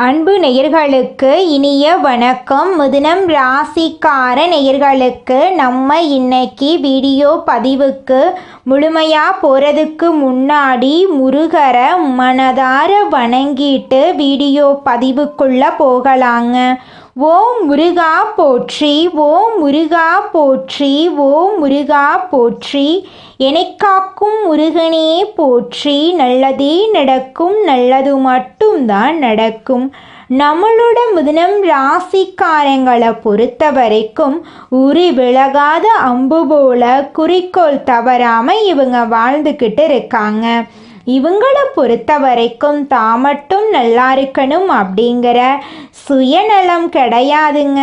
அன்பு நேயர்களுக்கு இனிய வணக்கம். மிதுனம் ராசிக்கார நேயர்களுக்கு நம்ம இன்னைக்கு வீடியோ பதிவுக்கு முழுமையாக போகிறதுக்கு முன்னாடி முருகரை மனதார வணங்கிட்டு வீடியோ பதிவுக்குள்ளே போகலாங்க. ஓம் முருகா போற்றி, ஓம் முருகா போற்றி, ஓம் முருகா போற்றி. எனக்காக்கும் முருகனே போற்றி. நல்லதே நடக்கும், நல்லது மட்டும்தான் நடக்கும். நம்மளோட மிதுனம் ராசிக்காரங்களை பொறுத்த வரைக்கும் உரி விலகாத அம்பு போல குறிக்கோள் தவறாமல் இவங்க வாழ்ந்துக்கிட்டு இருக்காங்க. இவங்களை பொறுத்த வரைக்கும் தான் மட்டும் நல்லா இருக்கணும் அப்படிங்கிற சுயநலம் கிடையாதுங்க.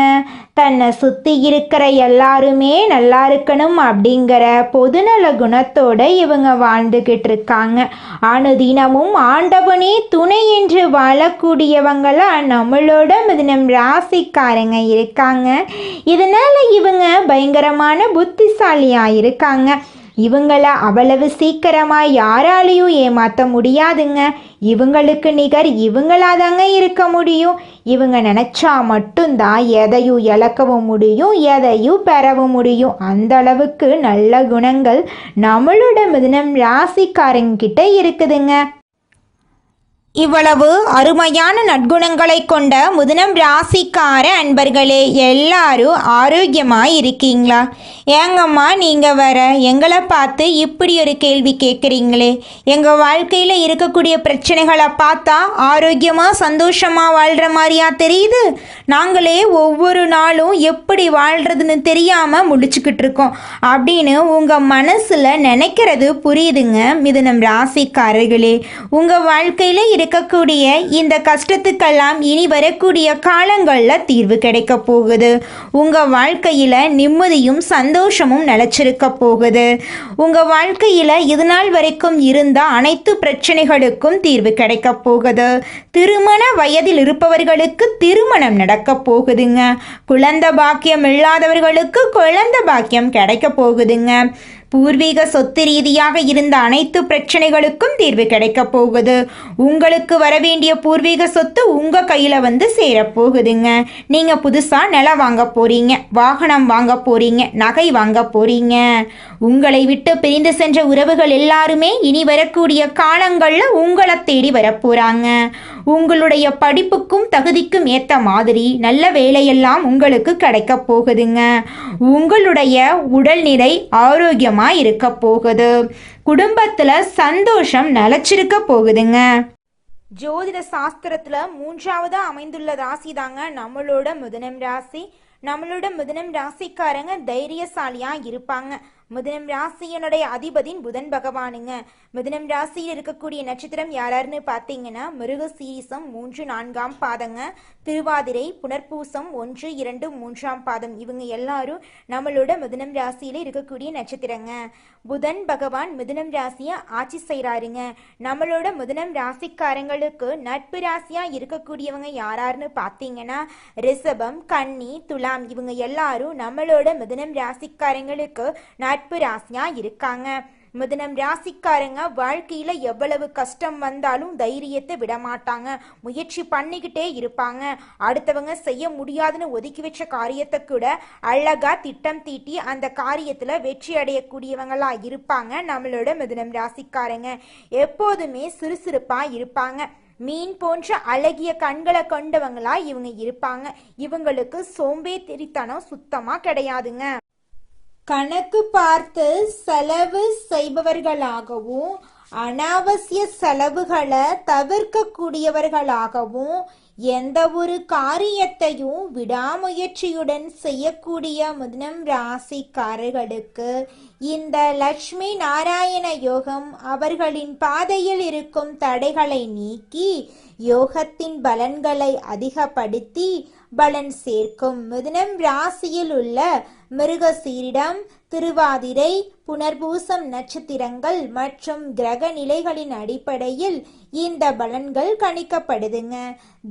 தன்னை சுற்றி இருக்கிற எல்லாருமே நல்லா இருக்கணும் அப்படிங்கிற பொதுநல குணத்தோடு இவங்க வாழ்ந்துக்கிட்டு இருக்காங்க. அனுதினமும் ஆண்டவனே துணை என்று வாழக்கூடியவங்களாக நம்மளோட மிதுனம் ராசிக்காரங்க இருக்காங்க. இதனால் இவங்க பயங்கரமான புத்திசாலியாக இருக்காங்க. இவங்கள அவ்வளவு சீக்கிரமாக யாராலையும் ஏமாற்ற முடியாதுங்க. இவங்களுக்கு நிகர் இவங்களாதாங்க இருக்க முடியும். இவங்க நினச்சா மட்டும்தான் எதையும் இழக்கவும் முடியும், எதையும் பெறவும் முடியும். அந்த அளவுக்கு நல்ல குணங்கள் நம்மளோட மிதுனம் ராசிக்காரங்கிட்ட இருக்குதுங்க. இவ்வளவு அருமையான நற்குணங்களை கொண்ட மிதுனம் ராசிக்கார அன்பர்களே, எல்லாரும் ஆரோக்கியமாக இருக்கீங்களா? ஏங்கம்மா நீங்கள் வர எங்களை பார்த்து இப்படி ஒரு கேள்வி கேட்குறீங்களே? எங்கள் வாழ்க்கையில் இருக்கக்கூடிய பிரச்சனைகளை பார்த்தா ஆரோக்கியமாக சந்தோஷமாக வாழ்கிற மாதிரியா தெரியுது. நாங்களே ஒவ்வொரு நாளும் எப்படி வாழ்கிறதுன்னு தெரியாமல் முடிச்சுக்கிட்டு இருக்கோம் அப்படின்னு உங்கள் மனசில் நினைக்கிறது புரியுதுங்க. மிதுனம் ராசிக்காரர்களே, உங்கள் வாழ்க்கையில் இருக்கக்கூடிய இந்த கஷ்டத்துக்கெல்லாம் இனி வரக்கூடிய காலங்களில் தீர்வு கிடைக்க போகுது. உங்கள் வாழ்க்கையில் நிம்மதியும் சந்தோஷமும் நிலச்சிருக்க போகுது. உங்கள் வாழ்க்கையில் இதுநாள் வரைக்கும் இருந்த அனைத்து பிரச்சனைகளுக்கும் தீர்வு கிடைக்க போகுது. திருமண வயதில் இருப்பவர்களுக்கு திருமணம் நடக்க போகுதுங்க. குழந்தை பாக்கியம் இல்லாதவர்களுக்கு குழந்தை பாக்கியம் கிடைக்க போகுதுங்க. பூர்வீக சொத்து ரீதியாக இருந்த அனைத்து பிரச்சனைகளுக்கும் தீர்வு கிடைக்க போகுது. உங்களுக்கு வரவேண்டிய பூர்வீக சொத்து உங்கள் கையில் வந்து சேரப்போகுதுங்க. நீங்கள் புதுசாக நிலம் வாங்க போகிறீங்க, வாகனம் வாங்க போகிறீங்க, நகை வாங்க போகிறீங்க. உங்களை விட்டு பிரிந்து சென்ற உறவுகள் எல்லாருமே இனி வரக்கூடிய காலங்களில் உங்களை தேடி வரப்போகிறாங்க. உங்களுடைய படிப்புக்கும் தகுதிக்கும் ஏற்ற மாதிரி நல்ல வேலையெல்லாம் உங்களுக்கு கிடைக்க போகுதுங்க. உங்களுடைய உடல்நிலை ஆரோக்கியமாக இருக்க போகுது. குடும்பத்தில் சந்தோஷம் நிலச்சிருக்க போகுதுங்க. ஜோதிட சாஸ்திரத்தில் 3வது அமைந்துள்ள ராசி தாங்க நம்மளோட மிதுனம் ராசி. நம்மளோட மிதுனம் ராசிக்காரங்க தைரியசாலியாக இருப்பாங்க. மிதுனம் ராசியனுடைய அதிபதியின் புதன் பகவானுங்க. மிதுனம் ராசியில் இருக்கக்கூடிய நட்சத்திரம் யாராருன்னு பார்த்தீங்கன்னா மிருகசீரிசம் 3, 4ஆம் பாதங்க, திருவாதிரை, புனர்பூசம் 1, 2, 3ஆம் பாதம். இவங்க எல்லாரும் நம்மளோட மிதுனம் ராசியில் இருக்கக்கூடிய நட்சத்திரங்க. புதன் பகவான் மிதுனம் ராசியை ஆட்சி செய்கிறாருங்க. நம்மளோட மிதுனம் ராசிக்காரங்களுக்கு நட்பு ராசியாக இருக்கக்கூடியவங்க யாராருன்னு பார்த்தீங்கன்னா ரிஷபம், கன்னி, துலாம். இவங்க எல்லாரும் நம்மளோட மிதுனம் ராசிக்காரங்களுக்கு நட்பு ராசியா இருக்காங்க. மிதுனம் ராசிக்காரங்க வாழ்க்கையில எவ்வளவு கஷ்டம் வந்தாலும் தைரியத்தை விட மாட்டாங்க. முயற்சி பண்ணிக்கிட்டே இருப்பாங்க. அடுத்தவங்க செய்ய முடியாதுன்னு ஒதுக்கி வச்ச காரியத்தை கூட அழகா திட்டம் தீட்டி அந்த காரியத்துல வெற்றி அடையக்கூடியவங்களா இருப்பாங்க. நம்மளோட மிதுனம் ராசிக்காரங்க எப்போதுமே சுறுசுறுப்பா இருப்பாங்க. மீன் போன்ற அழகிய கண்களை கொண்டவங்களா இவங்க இருப்பாங்க. இவங்களுக்கு சோம்பேறித்தனம் சுத்தமா கிடையாதுங்க. கணக்கு பார்த்து செலவு செய்பவர்களாகவும் அனாவசிய செலவுகளை தவிர்க்கக்கூடியவர்களாகவும் எந்த ஒரு காரியத்தையும் விடாமுயற்சியுடன் செய்யக்கூடிய மிதுனம் ராசிக்காரர்களுக்கு இந்த லட்சுமி நாராயண யோகம் அவர்களின் பாதையில் இருக்கும் தடைகளை நீக்கி யோகத்தின் பலன்களை அதிகப்படுத்தி பலன் சேர்க்கும். மிதுனம் ராசியில் உள்ள மிருகசீரிடம், திருவாதிரை, புனர்பூசம் நட்சத்திரங்கள் மற்றும் கிரக நிலைகளின் அடிப்படையில் இந்த பலன்கள் கணிக்கப்படுதுங்க.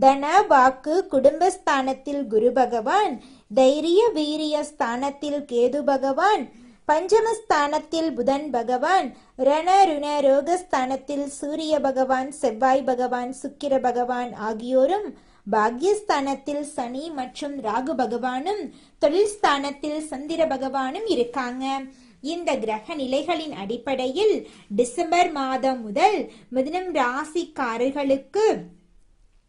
தன, வாக்கு, குடும்பஸ்தானத்தில் குரு பகவான், தைரிய வீரிய ஸ்தானத்தில் கேது பகவான், பஞ்சமஸ்தானத்தில் புதன் பகவான், ரண ருண ரோகஸ்தானத்தில் சூரிய பகவான், செவ்வாய் பகவான், சுக்கிர பகவான் ஆகியோரும், பாக்யஸ்தானத்தில் சனி மற்றும் ராகு பகவானும், தொழில் ஸ்தானத்தில் சந்திர பகவானும் இருக்காங்க. இந்த கிரக நிலைகளின் அடிப்படையில் டிசம்பர் மாதம் முதல் மிதுனம் ராசிக்காரர்களுக்கு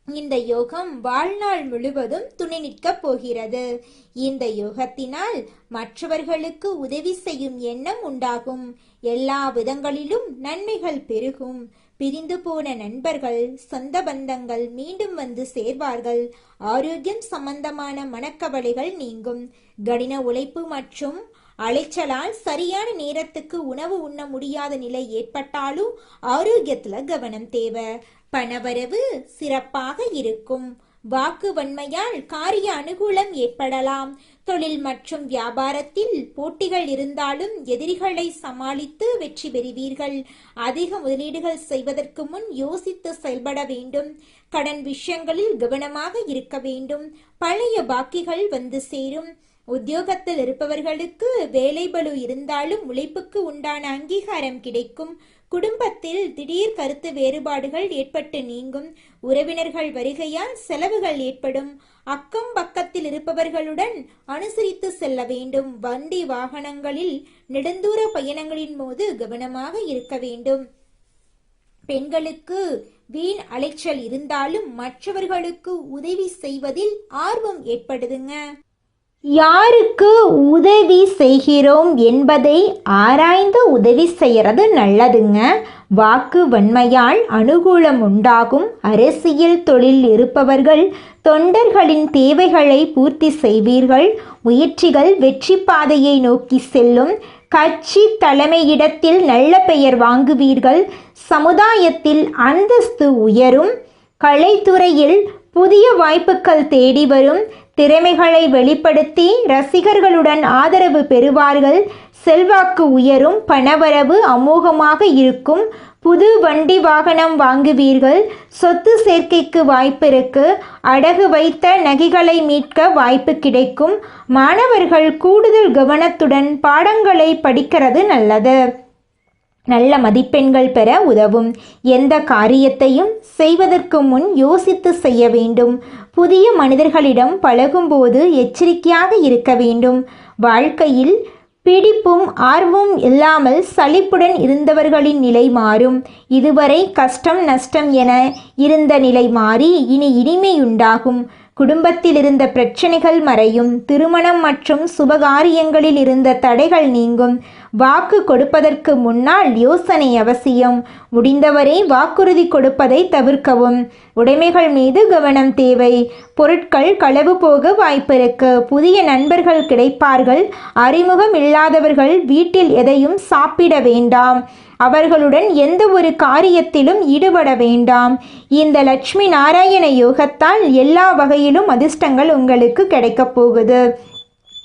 இந்த யோகம் வாழ்நாள் முழுவதும் துணை நிற்கப் போகிறது. இந்த யோகத்தினால் மற்றவர்களுக்கு உதவி செய்யும் எண்ணம் உண்டாகும். எல்லா விதங்களிலும் நன்மைகள் பெருகும். பிரிந்து போன நண்பர்கள், சொந்த பந்தங்கள் மீண்டும் வந்து சேர்வார்கள். ஆரோக்கியம் சம்பந்தமான மனக்கவலைகள் நீங்கும். கடின உழைப்பு மற்றும் அலைச்சலால் சரியான நேரத்துக்கு உணவு உண்ண முடியாத நிலை ஏற்பட்டாலும் ஆரோக்கியத்துல கவனம் தேவை. பணவரவு சிறப்பாக இருக்கும். வாக்கு வன்மையால் காரிய அனுகூலம் ஏற்படலாம். தொழில் மற்றும் வியாபாரத்தில் போட்டிகள் இருந்தாலும் எதிரிகளை சமாளித்து வெற்றி பெறுவீர்கள். அதிக முதலீடுகள் செய்வதற்கு முன் யோசித்து செயல்பட வேண்டும். கடன் விஷயங்களில் கவனமாக இருக்க வேண்டும். பழைய பாக்கிகள் வந்து சேரும். உத்தியோகத்தில் இருப்பவர்களுக்கு வேலை பளு இருந்தாலும் உழைப்புக்கு உண்டான அங்கீகாரம் கிடைக்கும். குடும்பத்தில் திடீர் கருத்து வேறுபாடுகள் ஏற்பட்டு நீங்கும். உறவினர்கள் வருகையால் செலவுகள் ஏற்படும். அக்கம் பக்கத்தில் இருப்பவர்களுடன் அனுசரித்து செல்ல வேண்டும். வண்டி வாகனங்களில் நெடுந்தூர பயணங்களின் போது கவனமாக இருக்க வேண்டும். பெண்களுக்கு வீண் அலைச்சல் இருந்தாலும் மற்றவர்களுக்கு உதவி செய்வதில் ஆர்வம் ஏற்படுதுங்க. யாருக்கு உதவி செய்கிறோம் என்பதை ஆராய்ந்து உதவி செய்யறது நல்லதுங்க. வாக்கு வன்மையால் அனுகூலம் உண்டாகும். அரசியல் தொழில் இருப்பவர்கள் தொண்டர்களின் தேவைகளை பூர்த்தி செய்வீர்கள். முயற்சிகள் வெற்றி பாதையை நோக்கி செல்லும். கட்சி தலைமையிடத்தில் நல்ல பெயர் வாங்குவீர்கள். சமுதாயத்தில் அந்தஸ்து உயரும். கலைத்துறையில் புதிய வாய்ப்புகள் தேடி வரும். திறமைகளை வெளிப்படுத்தி ரசிகர்களுடன் ஆதரவு பெறுவார்கள். செல்வாக்கு உயரும். பணவரவு அமோகமாக இருக்கும். புது வண்டி வாகனம் வாங்குவீர்கள். சொத்து சேர்க்கைக்கு வாய்ப்பு இருக்கு. அடகு வைத்த நகைகளை மீட்க வாய்ப்பு கிடைக்கும். மாணவர்கள் கூடுதல் கவனத்துடன் பாடங்களை படிக்கிறது நல்லது. நல்ல மதிப்பெண்கள் பெற உதவும். எந்த காரியத்தையும் செய்வதற்கு முன் யோசித்து செய்ய வேண்டும். புதிய மனிதர்களிடம் பழகும்போது எச்சரிக்கையாக இருக்க வேண்டும். வாழ்க்கையில் பிடிப்பும் ஆர்வமும் இல்லாமல் சலிப்புடன் இருந்தவர்களின் நிலை மாறும். இதுவரை கஷ்டம் நஷ்டம் என இருந்த நிலை மாறி இனி இனிமையுண்டாகும். குடும்பத்தில் இருந்த பிரச்சனைகள் மறையும். திருமணம் மற்றும் சுபகாரியங்களில் இருந்த தடைகள் நீங்கும். வாக்கு கொடுப்பதற்கு முன்னால் யோசனை அவசியம். முடிந்தவரை வாக்குறுதி கொடுப்பதை தவிர்க்கவும். உடைமைகள் மீது கவனம் தேவை. பொருட்கள் களவு போக வாய்ப்பிருக்கு. புதிய நண்பர்கள் கிடைப்பார்கள். அறிமுகம் இல்லாதவர்கள் வீட்டில் எதையும் சாப்பிட வேண்டாம். அவர்களுடன் எந்த ஒரு காரியத்திலும் ஈடுபட வேண்டாம். இந்த லட்சுமி நாராயண யோகத்தால் எல்லா வகையிலும் அதிர்ஷ்டங்கள் உங்களுக்கு கிடைக்கப் போகுது.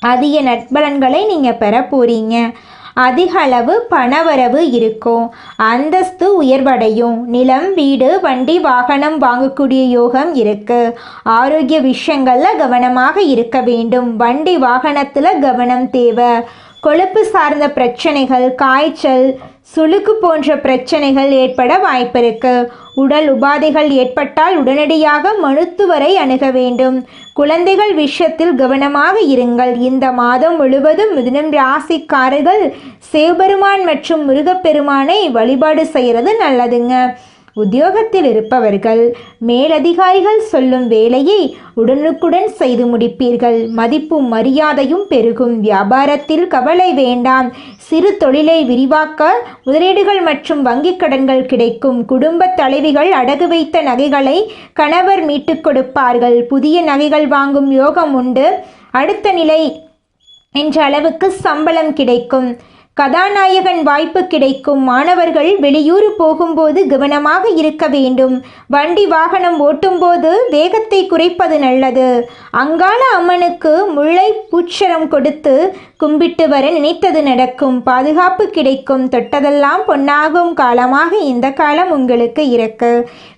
அதிக நற்பலன்களை நீங்கள் பெற போறீங்க. அதிக அளவு பணவரவு இருக்கும். அந்தஸ்து உயர்வடையும். நிலம், வீடு, வண்டி, வாகனம் வாங்கக்கூடிய யோகம் இருக்கு. ஆரோக்கிய விஷயங்கள்ல கவனமாக இருக்க வேண்டும். வண்டி வாகனத்துல கவனம் தேவை. கொழுப்பு சார்ந்த பிரச்சனைகள், காய்ச்சல், சுளுக்கு போன்ற பிரச்சனைகள் ஏற்பட வாய்ப்பிருக்கு. உடல் உபாதைகள் ஏற்பட்டால் உடனடியாக மருத்துவரை அணுக வேண்டும். குழந்தைகள் விஷயத்தில் கவனமாக இருங்கள். இந்த மாதம் முழுவதும் மிதுனம் ராசிக்காரர்கள் சிவபெருமான் மற்றும் முருகப்பெருமானை வழிபாடு செய்கிறது நல்லதுங்க. உத்தியோகத்தில் இருப்பவர்கள் மேலதிகாரிகள் சொல்லும் வேலையை உடனுக்குடன் செய்து முடிப்பீர்கள். மதிப்பும் மரியாதையும் பெருகும். வியாபாரத்தில் கவலை வேண்டாம். சிறு தொழிலை விரிவாக்க முதலீடுகள் மற்றும் வங்கிக் கடன்கள் கிடைக்கும். குடும்ப தலைவிகள் அடகு வைத்த நகைகளை கணவர் மீட்டுக் கொடுப்பார்கள். புதிய நகைகள் வாங்கும் யோகம் உண்டு. அடுத்த நிலை என்ற அளவுக்கு சம்பளம் கிடைக்கும். கதாநாயகன் வாய்ப்பு கிடைக்கும். மாணவர்கள் வெளியூர் போகும்போது கவனமாக இருக்க வேண்டும். வண்டி வாகனம் ஓட்டும்போது வேகத்தை குறைப்பது நல்லது. அங்காள அம்மனுக்கு முல்லை பூச்சரம் கொடுத்து கும்பிட்டு வர நினைத்தது நடக்கும். பாதுகாப்பு கிடைக்கும். தொட்டதெல்லாம் பொன்னாகும் காலமாக இந்த காலம் உங்களுக்கு இருக்கு.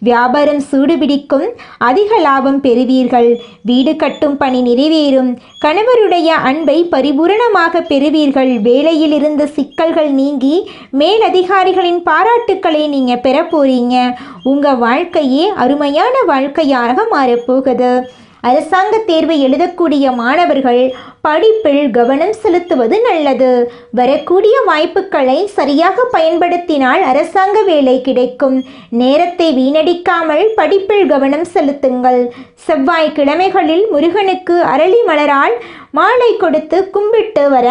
வியாபாரம் சூடுபிடிக்கும். அதிக லாபம் பெறுவீர்கள். வீடு கட்டும் பணி நிறைவேறும். கணவருடைய அன்பை பரிபூரணமாக பெறுவீர்கள். வேலையில் இருந்த சிக்கல்கள் நீங்கி மேலதிகாரிகளின் பாராட்டுக்களை நீங்க பெற போறீங்க. உங்க வாழ்க்கையே அருமையான வாழ்க்கையாக மாறப்போகுது. அரசாங்க தேர்வை எழுதக்கூடிய மாணவர்கள் படிப்பில் கவனம் செலுத்துவது நல்லது. வரக்கூடிய வாய்ப்புகளை சரியாக பயன்படுத்தினால் அரசாங்க வேலை கிடைக்கும். நேரத்தை வீணடிக்காமல் படிப்பில் கவனம் செலுத்துங்கள். செவ்வாய்க்கிழமைகளில் முருகனுக்கு அரளி மலரால் மாலை கொடுத்து கும்பிட்டு வர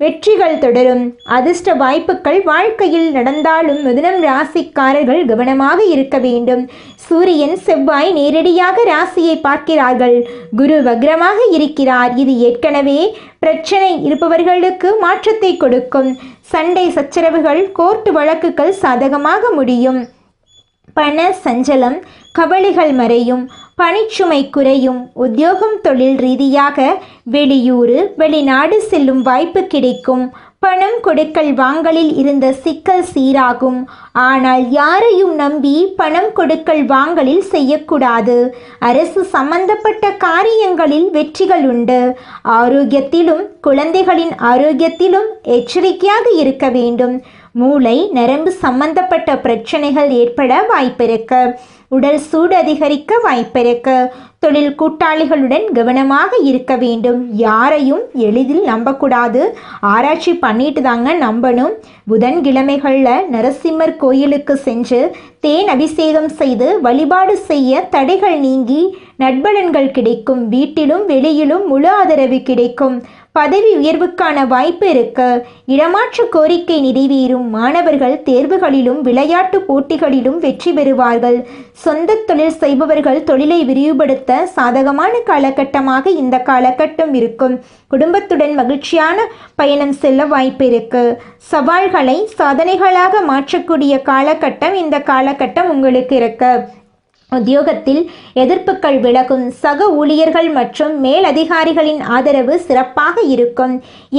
வெற்றிகள் தொடரும். அதிர்ஷ்ட வாய்ப்புகள் வாழ்க்கையில் நடந்தாலும் மிதுனம் ராசிக்காரர்கள் கவனமாக இருக்க வேண்டும். சூரியன் செவ்வாய் நேரடியாக ராசியை பார்க்கிறார்கள். குரு வக்ரமாக இருக்கிறார். இது ஏற்கனவே பிரச்சனை இருப்பவர்களுக்கு மாற்றத்தை கொடுக்கும். சண்டை சச்சரவுகள் கோர்ட்டு வழக்குகள் சாதகமாக முடியும். பண சஞ்சலம் கவலைகள் மறையும். பணிச்சுமை குறையும். உத்தியோகம் தொழில் ரீதியாக வெளியூர் வெளிநாடு செல்லும் வாய்ப்பு கிடைக்கும். பணம் கொடுக்கல் வாங்கலில் இருந்த சிக்கல் சீராகும். ஆனால் யாரையும் நம்பி பணம் கொடுக்கல் வாங்கலில் செய்யக்கூடாது. அரசு சம்பந்தப்பட்ட காரியங்களில் வெற்றிகள் உண்டு. ஆரோக்கியத்திலும் குழந்தைகளின் ஆரோக்கியத்திலும் எச்சரிக்கையாக இருக்க வேண்டும். மூளை நரம்பு சம்பந்தப்பட்ட பிரச்சனைகள் ஏற்பட வாய்ப்பிருக்கு. உடல் சூடு அதிகரிக்க வாய்ப்பிருக்கு. தொழில் கூட்டாளிகளுடன் கவனமாக இருக்க வேண்டும். யாரையும் எளிதில் நம்பக்கூடாது. ஆராய்ச்சி பண்ணிட்டு தாங்க நம்பணும். புதன்கிழமைகளில் நரசிம்மர் கோயிலுக்கு சென்று தேன் அபிஷேகம் செய்து வழிபாடு செய்ய தடைகள் நீங்கி நட்பலன்கள் கிடைக்கும். வீட்டிலும் வெளியிலும் முழு ஆதரவு கிடைக்கும். பதவி உயர்வுக்கான வாய்ப்பு இருக்கு. இடமாற்ற கோரிக்கை நிறைவேறும். மாணவர்கள் தேர்வுகளிலும் விளையாட்டு போட்டிகளிலும் வெற்றி பெறுவார்கள். சொந்த தொழில் செய்பவர்கள் தொழிலை விரிவுபடுத்த சாதகமான காலகட்டமாக இந்த காலகட்டம் இருக்கும். குடும்பத்துடன் மகிழ்ச்சியான பயணம் செல்ல வாய்ப்பு இருக்கு. சவால்களை சாதனைகளாக மாற்றக்கூடிய காலகட்டம் இந்த காலகட்டம் உங்களுக்கு இருக்கு. உத்தியோகத்தில் எதிர்ப்புகள் விலகும். சக ஊழியர்கள் மற்றும் மேலதிகாரிகளின் ஆதரவு சிறப்பாக இருக்கும்.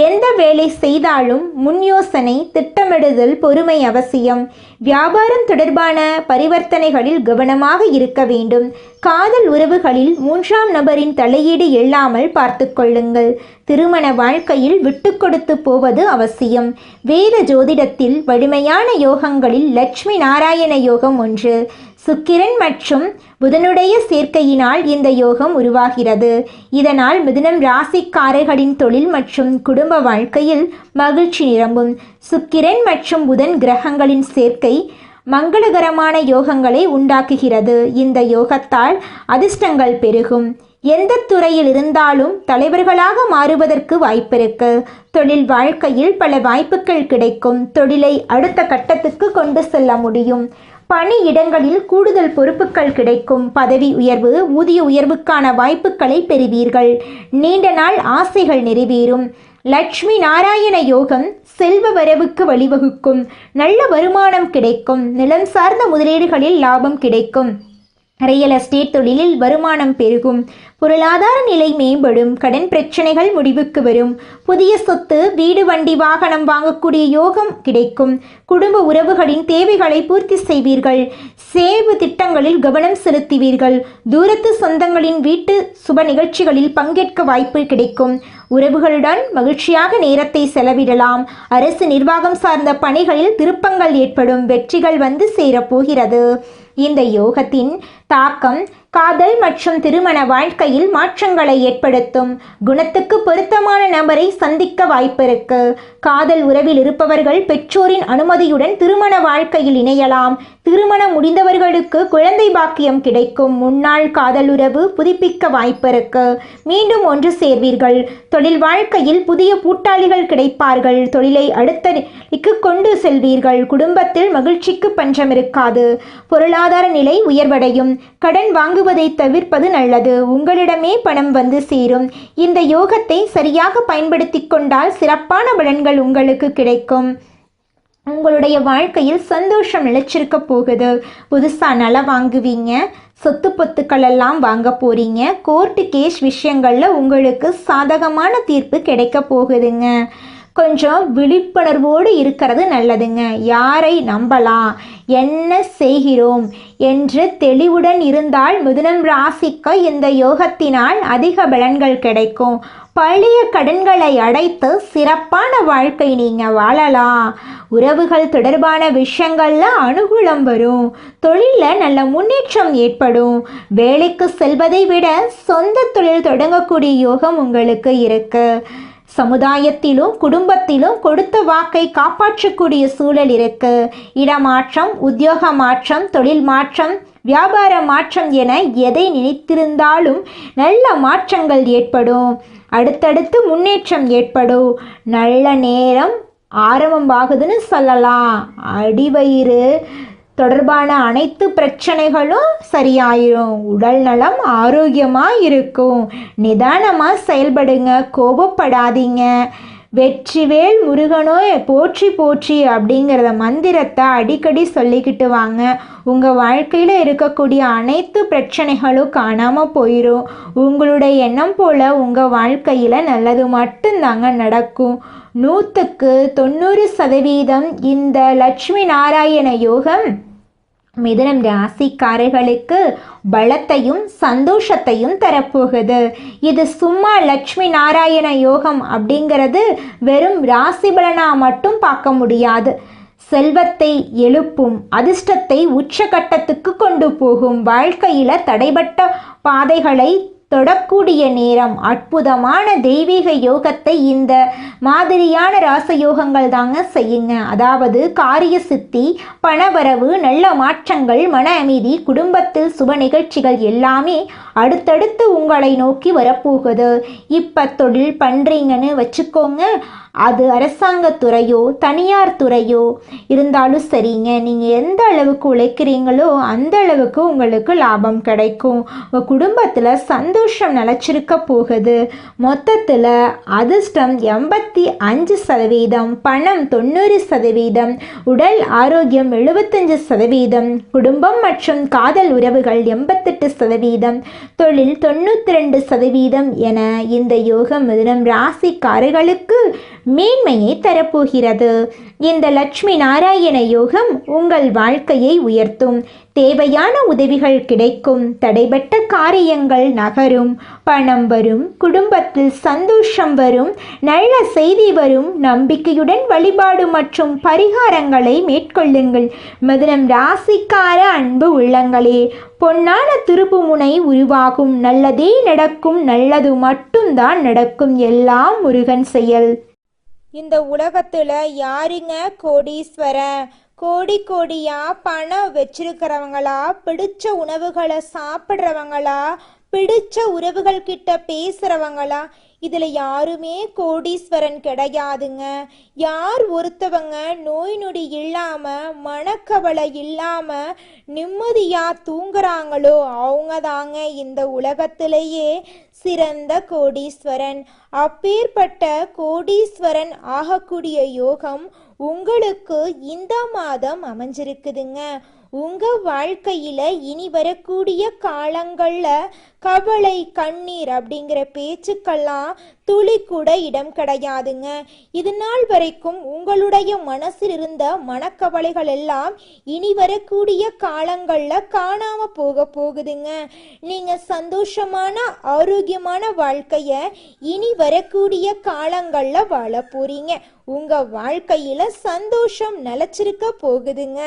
எந்த வேலை செய்தாலும் முன் யோசனை திட்டமிடுதல் பொறுமை அவசியம். வியாபாரம் தொடர்பான பரிவர்த்தனைகளில் கவனமாக இருக்க வேண்டும். காதல் உறவுகளில் மூன்றாம் நபரின் தலையீடு இல்லாமல் பார்த்து கொள்ளுங்கள். திருமண வாழ்க்கையில் விட்டு கொடுத்து போவது அவசியம். வேத ஜோதிடத்தில் வலிமையான யோகங்களில் லட்சுமி நாராயண யோகம் ஒன்று. சுக்கிரன் மற்றும் புதனுடைய சேர்க்கையினால் இந்த யோகம் உருவாகிறது. இதனால் மிதுனம் ராசிக்காரர்களின் தொழில் மற்றும் குடும்ப வாழ்க்கையில் மகிழ்ச்சி நிரம்பும். சுக்கிரன் மற்றும் புதன் கிரகங்களின் சேர்க்கை மங்களகரமான யோகங்களை உண்டாக்குகிறது. இந்த யோகத்தால் அதிர்ஷ்டங்கள் பெருகும். எந்த துறையில் இருந்தாலும் தலைவர்களாக மாறுவதற்கு வாய்ப்பிருக்கு. தொழில் வாழ்க்கையில் பல வாய்ப்புகள் கிடைக்கும். தொழிலை அடுத்த கட்டத்துக்கு கொண்டு செல்ல முடியும். பணியிடங்களில் கூடுதல் பொறுப்புகள் கிடைக்கும். பதவி உயர்வு ஊதிய உயர்வுக்கான வாய்ப்புகளை பெறுவீர்கள். நீண்ட நாள் ஆசைகள் நிறைவேறும். லட்சுமி நாராயண யோகம் செல்வ வரவுக்கு வழிவகுக்கும். நல்ல வருமானம் கிடைக்கும். நிலம் சார்ந்த முதலீடுகளில் லாபம் கிடைக்கும். ரியல் எஸ்டேட் தொழிலில் வருமானம் பெருகும். பொருளாதார நிலை மேம்படும். கடன் பிரச்சனைகள் முடிவுக்கு வரும். புதிய சொத்து வீடு வண்டி வாகனம் வாங்கக்கூடிய யோகம் கிடைக்கும். குடும்ப உறவுகளின் தேவைகளை பூர்த்தி செய்வீர்கள். சேவை திட்டங்களில் கவனம் செலுத்துவீர்கள். தூரத்து சொந்தங்களின் வீட்டு சுப நிகழ்ச்சிகளில் பங்கேற்க வாய்ப்பு கிடைக்கும். உறவுகளுடன் மகிழ்ச்சியாக நேரத்தை செலவிடலாம். அரசு நிர்வாகம் சார்ந்த பணிகளில் திருப்பங்கள் ஏற்படும். வெற்றிகள் வந்து சேரப்போகிறது. இந்த யோகத்தின் தாக்கம் காதல் மற்றும் திருமண வாழ்க்கையில் மாற்றங்களை ஏற்படுத்தும். குணத்துக்கு பொருத்தமான நபரை சந்திக்க வாய்ப்பிருக்கு. காதல் உறவில் இருப்பவர்கள் பெற்றோரின் அனுமதியுடன் திருமண வாழ்க்கையில் இணையலாம். திருமணம் முடிந்தவர்களுக்கு குழந்தை பாக்கியம் கிடைக்கும். முன்னாள் காதல் உறவு புதுப்பிக்க வாய்ப்பிருக்கு. மீண்டும் ஒன்று சேர்வீர்கள். தொழில் வாழ்க்கையில் புதிய கூட்டாளிகள் கிடைப்பார்கள். தொழிலை அடுத்த நிலைக்கு கொண்டு செல்வீர்கள். குடும்பத்தில் மகிழ்ச்சிக்கு பஞ்சம் இருக்காது. பொருளாதார நிலை உயர்வடையும். கடன் வாங்க வாங்குவதை தவிர்ப்பது நல்லது. உங்களிடமே பணம் வந்து சேரும். இந்த யோகத்தை சரியாக பயன்படுத்தி கொண்டால் சிறப்பான பலன்கள் உங்களுக்கு கிடைக்கும். உங்களுடைய வாழ்க்கையில் சந்தோஷம் நிலைச்சிருக்க போகுது. புதுசாக நிலம் வாங்குவீங்க, சொத்து பொத்துக்கள் எல்லாம் வாங்க போறீங்க. கோர்ட்டு கேஸ் விஷயங்களில் உங்களுக்கு சாதகமான தீர்ப்பு கிடைக்க போகுதுங்க. கொஞ்சம் விழிப்புணர்வோடு இருக்கிறது நல்லதுங்க. யாரை நம்பலாம், என்ன செய்கிறோம் என்று தெளிவுடன் இருந்தால் மிதுனம் ராசிக்கு இந்த யோகத்தினால் அதிக பலன்கள் கிடைக்கும். பழைய கடன்களை அடைத்து சிறப்பான வாழ்க்கை நீங்கள் வாழலாம். உறவுகள் தொடர்பான விஷயங்களில் அனுகூலம் வரும். தொழிலில் நல்ல முன்னேற்றம் ஏற்படும். வேலைக்கு செல்வதை விட சொந்த தொழில் தொடங்கக்கூடிய யோகம் உங்களுக்கு இருக்கு. சமுதாயத்திலும் குடும்பத்திலும் கொடுத்த வாக்கை காப்பாற்றக்கூடிய சூழல் இருக்கு. இடமாற்றம், உத்தியோக மாற்றம், தொழில் மாற்றம், வியாபார மாற்றம் என எதை நினைத்திருந்தாலும் நல்ல மாற்றங்கள் ஏற்படும். அடுத்தடுத்து முன்னேற்றம் ஏற்படும். நல்ல நேரம் ஆரம்பமாகுதுன்னு சொல்லலாம். அடிவயிறு தொடர்பான அனைத்து பிரச்சனைகளும் சரியாயிரும். உடல் நலம் ஆரோக்கியமாக இருக்கும். நிதானமாக செயல்படுங்க, கோபப்படாதீங்க. வெற்றிவேல் முருகனோ போற்றி போற்றி அப்படிங்கிறத மந்திரத்தை அடிக்கடி சொல்லிக்கிட்டு வாங்க. உங்கள் வாழ்க்கையில் இருக்கக்கூடிய அனைத்து பிரச்சனைகளும் காணாமல் போயிடும். உங்களுடைய எண்ணம் போல் உங்கள் வாழ்க்கையில் நல்லது மட்டும்தாங்க நடக்கும். 100க்கு 90% இந்த லட்சுமி நாராயண யோகம் மிதுனம் ராசிக்காரர்களுக்கு பலத்தையும் சந்தோஷத்தையும் தரப்போகுது. இது சும்மா லட்சுமி நாராயண யோகம் அப்படிங்கிறது வெறும் ராசி பலனா மட்டும் பார்க்க முடியாது. செல்வத்தை எழுப்பும், அதிர்ஷ்டத்தை உச்சகட்டத்துக்கு கொண்டு போகும், வாழ்க்கையில் தடைபட்ட பாதைகளை தொடக்கூடிய நேரம். அற்புதமான தெய்வீக யோகத்தை இந்த மாதிரியான ராசயோகங்கள் தாங்க செய்யுங்க. அதாவது காரிய சித்தி, பணவரவு, நல்ல மாற்றங்கள், மன அமைதி, குடும்பத்தில் சுப நிகழ்ச்சிகள் எல்லாமே அடுத்தடுத்து உங்களை நோக்கி வரப்போகுது. இப்போ தொழில் பண்ணுறீங்கன்னு வச்சுக்கோங்க. அது அரசாங்கத்துறையோ தனியார் துறையோ இருந்தாலும் சரிங்க. நீங்கள் எந்த அளவுக்கு உழைக்கிறீங்களோ அந்த அளவுக்கு உங்களுக்கு லாபம் கிடைக்கும். உங்கள் குடும்பத்தில் சந்தோஷம் நிலச்சிருக்க போகுது. மொத்தத்தில் அதிர்ஷ்டம் 85%, பணம் 90%, உடல் ஆரோக்கியம் 75%, குடும்பம் மற்றும் காதல் உறவுகள் 88%, தொழில் 92% என இந்த யோகம் மிதுனம் ராசிக்காரர்களுக்கு மேன்மையை தரப்போகிறது. இந்த லட்சுமி நாராயண யோகம் உங்கள் வாழ்க்கையை உயர்த்தும். தேவையான உதவிகள் கிடைக்கும். தடைபட்ட காரியங்கள் நகரும். பணம் வரும். குடும்பத்தில் சந்தோஷம் வரும். நல்ல செய்தி வரும். நம்பிக்கையுடன் வழிபாடு மற்றும் பரிகாரங்களை மேற்கொள்ளுங்கள். மிதுனம் ராசிக்கார அன்பு உள்ளங்களே, பொன்னான திருப்புமுனை உருவாகும். நல்லதே நடக்கும். நல்லது மட்டும்தான் நடக்கும். எல்லாம் முருகன் செயல். இந்த உலகத்துல யாருங்க கோடீஸ்வரன்? கோடி கோடியா பணம் வச்சிருக்கிறவங்களா, பிடிச்ச உணவுகளை சாப்பிட்றவங்களா, பிடிச்ச உறவுகள் கிட்ட பேசுறவங்களா? இதுல யாருமே கோடீஸ்வரன் கிடையாதுங்க. யார் ஒருத்தவங்க நோய் நொடி இல்லாம, மனக்கவலை இல்லாம நிம்மதியா தூங்குறாங்களோ அவங்க தாங்க இந்த உலகத்திலேயே சிறந்த கோடீஸ்வரன். அப்பேற்பட்ட கோடீஸ்வரன் ஆகக்கூடிய யோகம் உங்களுக்கு இந்த மாதம் அமைஞ்சிருக்குதுங்க. உங்க வாழ்க்கையில இனி வரக்கூடிய காலங்கள்ல கவலை, கண்ணீர் அப்படிங்கிற பேச்சுக்கெல்லாம் துளி கூட இடம் கிடையாதுங்க. இது நாள் வரைக்கும் உங்களுடைய மனசில் இருந்த மனக்கவலைகள் எல்லாம் இனி வரக்கூடிய காலங்கள்ல காணாம போகுதுங்க. நீங்க சந்தோஷமான ஆரோக்கியமான வாழ்க்கைய இனி வரக்கூடிய காலங்கள்ல வாழ போறீங்க. உங்க வாழ்க்கையில சந்தோஷம் நிலைச்சிருக்க போகுதுங்க.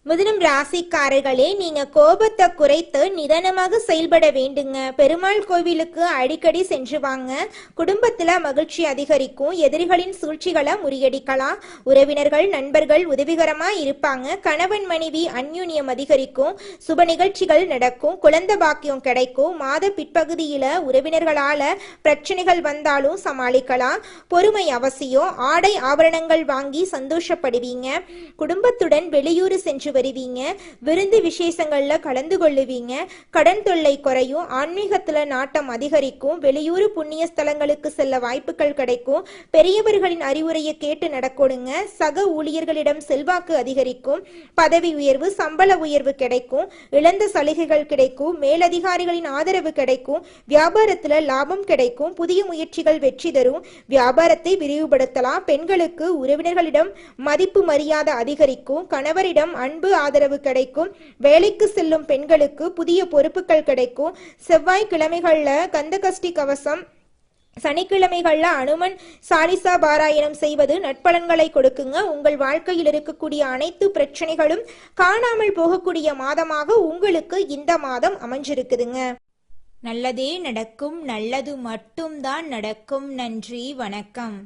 மிதுனம் ராசிக்காரர்களே, நீங்க கோபத்தை குறைத்து நிதானமாக செயல்பட வேண்டுங்க. பெருமாள் கோவிலுக்கு அடிக்கடி சென்று வாங்க. குடும்பத்துல மகிழ்ச்சி அதிகரிக்கும். எதிரிகளின் சூழ்ச்சிகளை முறியடிக்கலாம். உறவினர்கள், நண்பர்கள் உதவிகரமா இருப்பாங்க. கணவன் மனைவி அந்யூன்யம் அதிகரிக்கும். சுப நிகழ்ச்சிகள் நடக்கும். குழந்தை பாக்கியம் கிடைக்கும். மாத பிற்பகுதியில உறவினர்களால பிரச்சனைகள் வந்தாலும் சமாளிக்கலாம். பொறுமை அவசியம். ஆடை ஆபரணங்கள் வாங்கி சந்தோஷப்படுவீங்க. குடும்பத்துடன் வெளியூர் சென்று வருவீங்க. விருந்து விசேஷங்கள்ல கலந்து கொள்ளுவீங்க. கடன் தொல்லை குறையும். ஆன்மீகத்துல நாட்டம் அதிகரிக்கும். வெளியூர் புண்ணிய ஸ்தலங்களுக்கு செல்ல வாய்ப்புகள் கிடைக்கும். பெரியவர்களின் அறிவுரையை கேட்டு நடக்கணுங்க. சக ஊழியர்களிடம் செல்வாக்கு அதிகரிக்கும். பதவி உயர்வு, சம்பள உயர்வு கிடைக்கும். இழந்த சலுகைகள் கிடைக்கும். மேலதிகாரிகளின் ஆதரவு கிடைக்கும். வியாபாரத்துல லாபம் கிடைக்கும். புதிய முயற்சிகள் வெற்றி தரும். வியாபாரத்தை விரிவுபடுத்தலாம். பெண்களுக்கு உறவினர்களிடம் மதிப்பு மரியாதை அதிகரிக்கும். கணவரிடம் அன்பு ஆதரவு கிடைக்கும். வேலைக்கு செல்லும் பெண்களுக்கு புதிய பொறுப்புகள் கிடைக்கும். செவ்வாய்க்கிழமைகள்ல கந்தகஷ்டி கவசம், சனிக்கிழமைகள்ல அனுமன் சாலிசா பாராயணம் செய்வது நட்பலன்களை கொடுக்குங்க. உங்கள் வாழ்க்கையில் இருக்கக்கூடிய அனைத்து பிரச்சனைகளும் காணாமல் போகக்கூடிய மாதமாக உங்களுக்கு இந்த மாதம் அமைஞ்சிருக்குதுங்க. நல்லதே நடக்கும், நல்லது மட்டும்தான் நடக்கும். நன்றி, வணக்கம்.